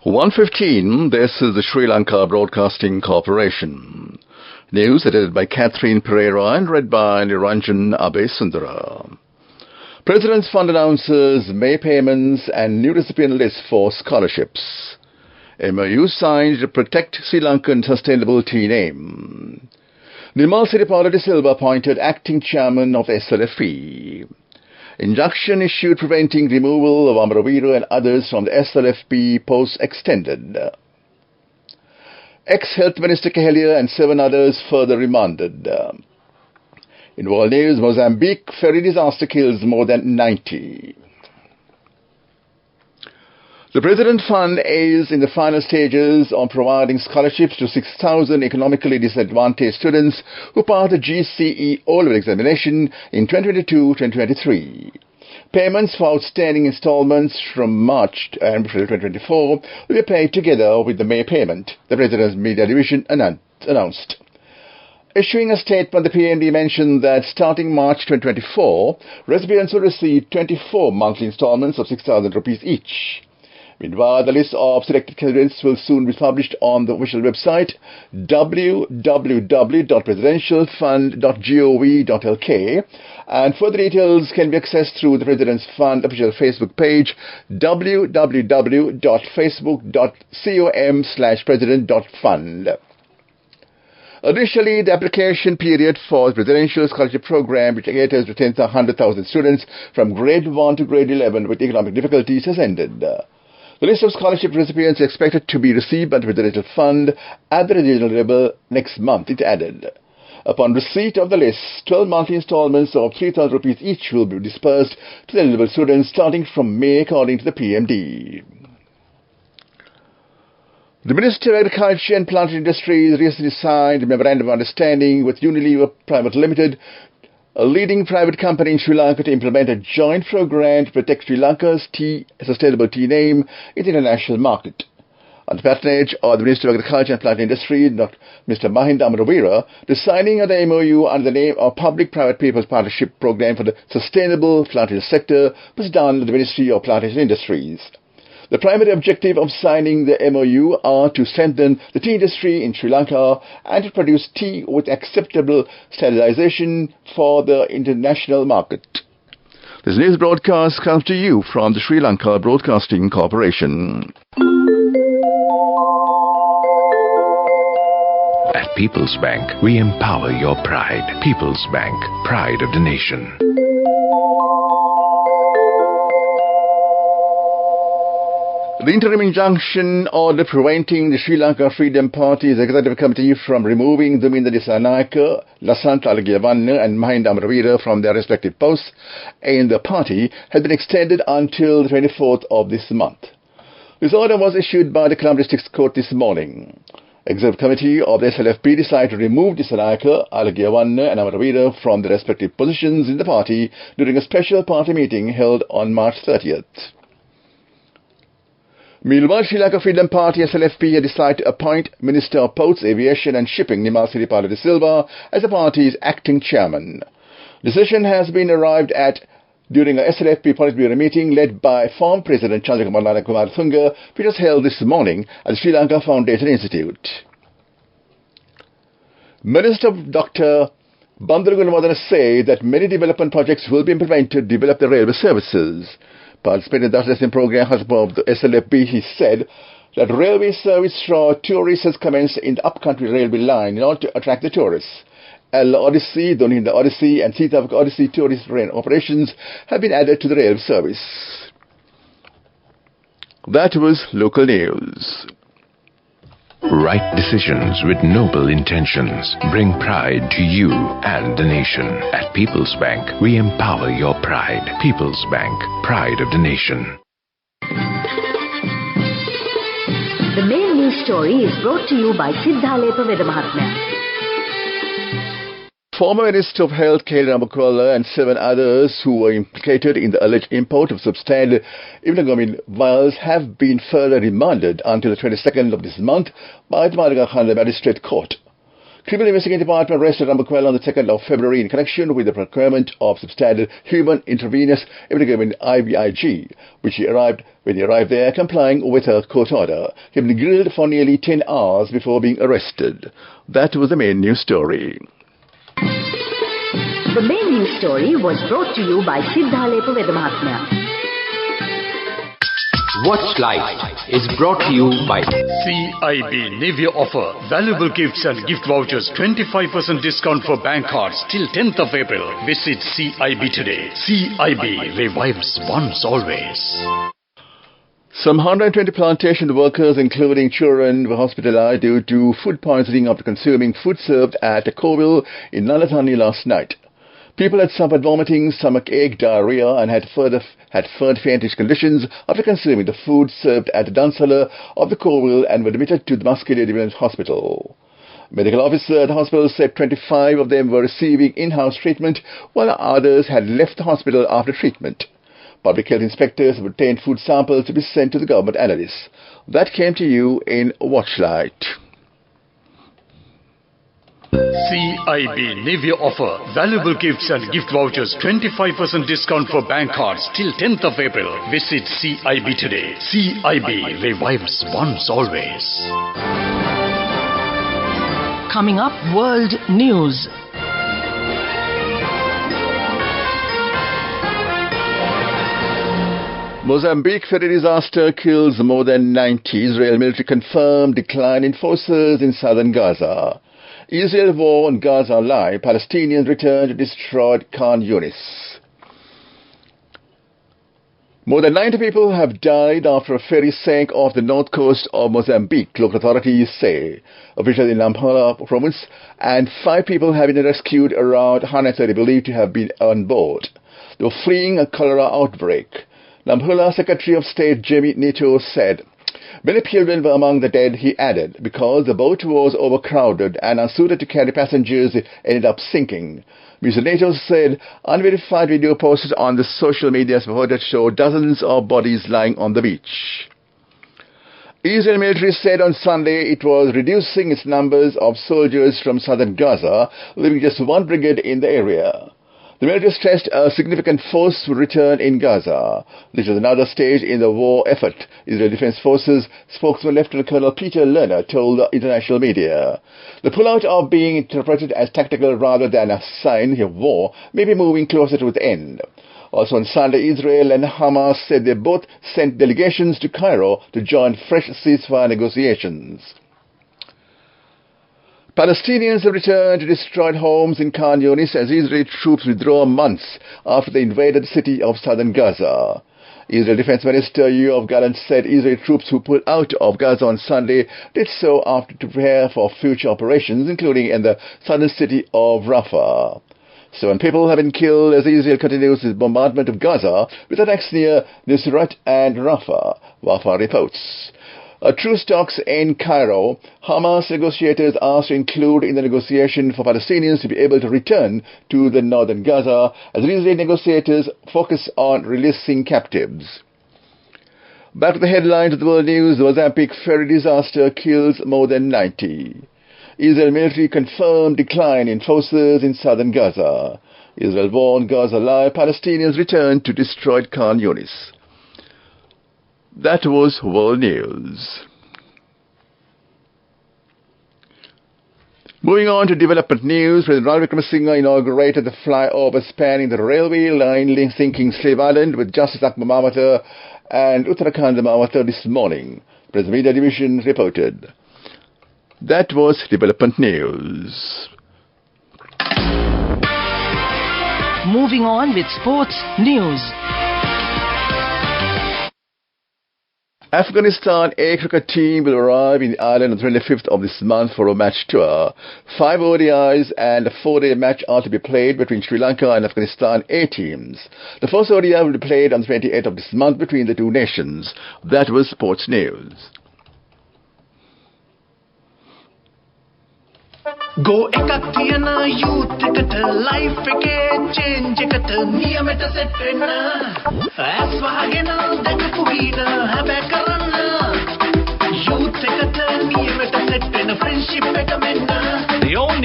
1:15, this is the Sri Lanka Broadcasting Corporation. News edited by Catherine Pereira and read by Niranjan Abesundara. President's Fund announces May payments and new recipient list for scholarships. MOU signed to protect Sri Lankan sustainability name. Nimal Siripala de Silva appointed acting chairman of SLFP. Injunction issued preventing removal of Amaravira and others from the SLFP post extended. Ex-Health Minister Kehelia and 7 others further remanded. In world news, Mozambique ferry disaster kills more than 90. The President Fund is in the final stages on providing scholarships to 6,000 economically disadvantaged students who passed the GCE O-level examination in 2022-2023. Payments for outstanding installments from March to April 2024 will be paid together with the May payment, the President's Media Division announced. Issuing a statement, the PND mentioned that starting March 2024, recipients will receive 24 monthly installments of 6,000 rupees each. Meanwhile, the list of selected candidates will soon be published on the official website www.presidentialfund.gov.lk, and further details can be accessed through the President's Fund official Facebook page www.facebook.com/president.fund. Additionally, the application period for the Presidential Scholarship Program, which caters to 100,000 students from grade 1 to grade 11 with economic difficulties, has ended. The list of scholarship recipients is expected to be received by the Presidential Fund at the regional level next month, it added. Upon receipt of the list, 12 monthly installments of 3,000 rupees each will be dispersed to the eligible students starting from May, according to the PMD. The Minister of Agriculture and Plantation Industries recently signed a memorandum of understanding with Unilever Private Limited, a leading private company in Sri Lanka, to implement a joint program to protect Sri Lanka's sustainable tea name in the international market. Under patronage of the Minister of Agriculture and Plantation Industry, Mr. Mahinda Amaravira, the signing of the MOU under the name of Public-Private People's Partnership Program for the Sustainable Plantation Sector was done at the Ministry of Plantation Industries. The primary objective of signing the MOU are to strengthen the tea industry in Sri Lanka and to produce tea with acceptable standardization for the international market. This news broadcast comes to you from the Sri Lanka Broadcasting Corporation. At People's Bank, we empower your pride. People's Bank, pride of the nation. The interim injunction order preventing the Sri Lanka Freedom Party's Executive Committee from removing Duminda Disanayake, Lasantha Alagiyawanna and Mahinda Amaravira from their respective posts in the party has been extended until the 24th of this month. This order was issued by the Colombo District Court this morning. Executive Committee of the SLFP decided to remove Disanayake, Alagiyawanna and Amaravira from their respective positions in the party during a special party meeting held on March 30th. Meanwhile, Sri Lanka Freedom Party SLFP had decided to appoint Minister of Ports, Aviation and Shipping Nimal Siripala de Silva as the party's acting chairman. Decision has been arrived at during a SLFP Politburo meeting led by former President Chandrakumar Kumaratunga, which was held this morning at the Sri Lanka Foundation Institute. Minister Dr. Bandara Gunawadana said that many development projects will be implemented to develop the railway services. Participating in the lesson program of the SLFP, he said that railway service for tourists has commenced in the upcountry railway line in order to attract the tourists. El Odyssey, Doninda Odyssey and Sitavaka Odyssey tourist train operations have been added to the rail service. That was local news. Right decisions with noble intentions bring pride to you and the nation. At People's Bank, we empower your pride. People's Bank, pride of the nation. The main news story is brought to you by Sinhala Vedamahatmya. Former Minister of Health K. Ramakwala and 7 others who were implicated in the alleged import of substandard immunoglobulin vials have been further remanded until the 22nd of this month by the Madagakhanda Magistrate Court. Criminal Investigating Department arrested Rambukwel on the 2nd of February in connection with the procurement of substandard human intravenous epidural IVIG, when he arrived there complying with a court order. He had been grilled for nearly 10 hours before being arrested. That was the main news story. The main news story was brought to you by Sinhala Mahatmya. Watch Live is brought to you by CIB Navy offer valuable gifts and gift vouchers, 25% discount for bank cards till 10th of April. Visit CIB today. CIB revives once always. Some 120 plantation workers, including children, were hospitalized due to food poisoning after consuming food served at a Coville in Nalatani last night. People had suffered vomiting, stomach ache, diarrhea, and had faintish conditions after consuming the food served at the Dunsala of the Coville and were admitted to the Muscadet Division Hospital. Medical officer at the hospital said 25 of them were receiving in-house treatment, while others had left the hospital after treatment. Public health inspectors have obtained food samples to be sent to the government analysts. That came to you in Watchlight. CIB Navy offer valuable gifts and gift vouchers, 25% discount for bank cards till 10th of April. Visit CIB today. CIB revives once always. Coming up, World News. Mozambique ferry disaster kills more than 90. Israel military confirmed decline in forces in southern Gaza. Israel war on Gaza lie. Palestinians return to destroyed Khan Yunis. More than 90 people have died after a ferry sank off the north coast of Mozambique, local authorities say. Officials in Nampula province and 5 people have been rescued, around 130 believed to have been on board. They were fleeing a cholera outbreak. Nampula Secretary of State Jimmy Neto said, "Many children were among the dead," he added, because the boat was overcrowded and unsuited to carry passengers. It ended up sinking. Mr. Neto said unverified video posted on the social media showed dozens of bodies lying on the beach. Israel military said on Sunday it was reducing its numbers of soldiers from southern Gaza, leaving just 1 brigade in the area. The military stressed a significant force would return in Gaza. This is another stage in the war effort, Israel Defense Forces spokesman Lieutenant Colonel Peter Lerner told the international media. The pullout of being interpreted as tactical rather than a sign of war may be moving closer to its end. Also on Sunday, Israel and Hamas said they both sent delegations to Cairo to join fresh ceasefire negotiations. Palestinians have returned to destroyed homes in Khan Yunis as Israeli troops withdraw months after they invaded the city of southern Gaza. Israel Defense Minister Yoav Gallant said Israeli troops who pulled out of Gaza on Sunday did so after to prepare for future operations, including in the southern city of Rafah. 7 people have been killed as Israel continues its bombardment of Gaza with attacks near Nusrat and Rafah, Rafah reports. Truce talks in Cairo. Hamas negotiators asked to include in the negotiation for Palestinians to be able to return to the northern Gaza as Israeli negotiators focus on releasing captives. Back to the headlines of the world news. The Mozambique ferry disaster kills more than 90. Israel military confirmed decline in forces in southern Gaza. Israel war on Gaza lie. Palestinians return to destroyed Khan Yunis. That was World News. Moving on to development news, President Ranil Wickremesinghe inaugurated the flyover spanning the railway line linking Slave Island with Justice Akbar Mawata and Uttarakhand Mawata this morning, Press Media Division reported. That was development news. Moving on with sports news. Afghanistan A cricket team will arrive in the island on the 25th of this month for a match tour. 5 ODIs and a 4-day match are to be played between Sri Lanka and Afghanistan A teams. The first ODI will be played on the 28th of this month between the two nations. That was sports news. Go ekak thiyana youth eකට life එකේ change එකට නියමෙට set වෙන්න ඇස් වහගෙන දැකපු වීන හැබැ කරන්න youth එකට නියමෙට set වෙන friendship එක මෙන්න The only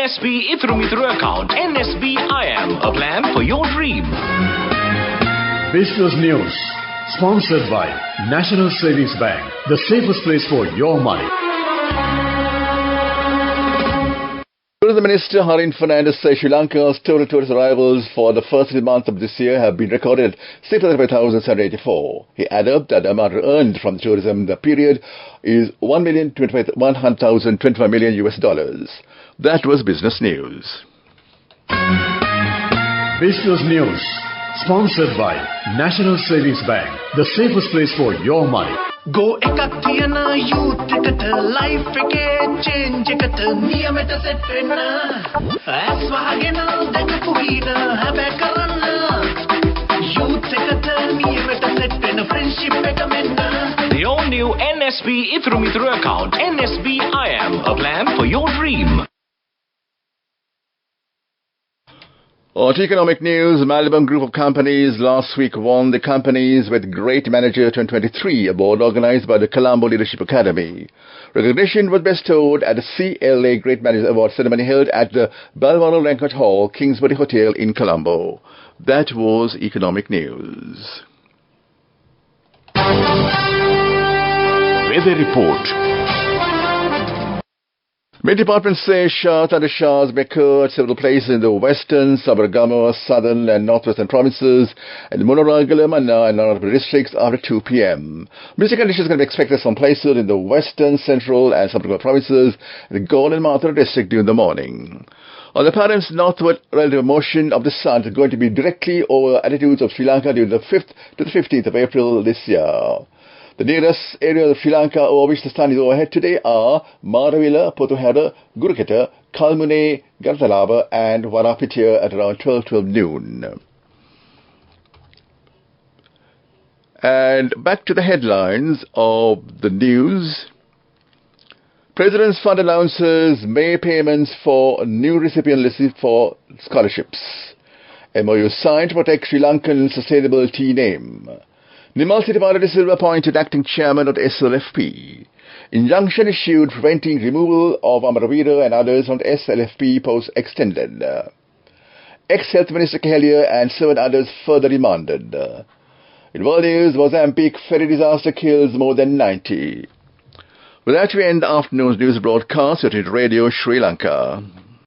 NSB Ithru Mithru account. NSB IM, a plan for your dream. Business News, sponsored by National Savings Bank, the safest place for your money. Tourism Minister Harin Fernandez says Sri Lanka's total tourist arrivals for the first 3 months of this year have been recorded at 635,784. He added that the amount earned from tourism in the period is $1,125 million US. That was Business News. Business News, sponsored by National Savings Bank, the safest place for your money. Go එකක් තියන youth එකට life එකේ change එකට නියමෙට set වෙන්න ඇස් වහගෙන දැකපු හින හැබැයි කරන්න youth එකට නියමෙට set වෙන friendship එක මෙන්න. The all-new NSB Ithru Mithru account. NSB IM, a plan for your dream. On to economic news, Malibum Group of Companies last week won the Companies with Great Manager 2023 award organized by the Colombo Leadership Academy. Recognition was bestowed at the CLA Great Managers Award ceremony held at the Balmoral Rancourt Hall, Kingsbury Hotel in Colombo. That was economic news. Weather report. Met Department says showers and showers may occur at several places in the western, Sabaragamuwa, southern and northwestern provinces, and the Munoragala, Manna and Narapur districts after 2 p.m. Misty conditions can be expected some places in the western, central and Sabaragamuwa provinces and the Galle and Mathura district during the morning. On the apparent northward relative motion of the sun is going to be directly over attitudes of Sri Lanka during the 5th to the 15th of April this year. The nearest areas of Sri Lanka over which the sun is overhead today are Maravila, Potuhera, Guruketa, Kalmune, Gartalaba and Warapitiya at around 12 noon. And back to the headlines of the news. President's Fund announces May payments for new recipient list for scholarships. MOU signed to protect Sri Lankan sustainability name. Nimal Sitipala De Silva appointed acting chairman of the SLFP. Injunction issued preventing removal of Amaravira and others from the SLFP post extended. Ex-Health Minister Kehelia and 7 others further remanded. In world news, Mozambique ferry disaster kills more than 90. With that, we end the afternoon's news broadcast at Radio Sri Lanka.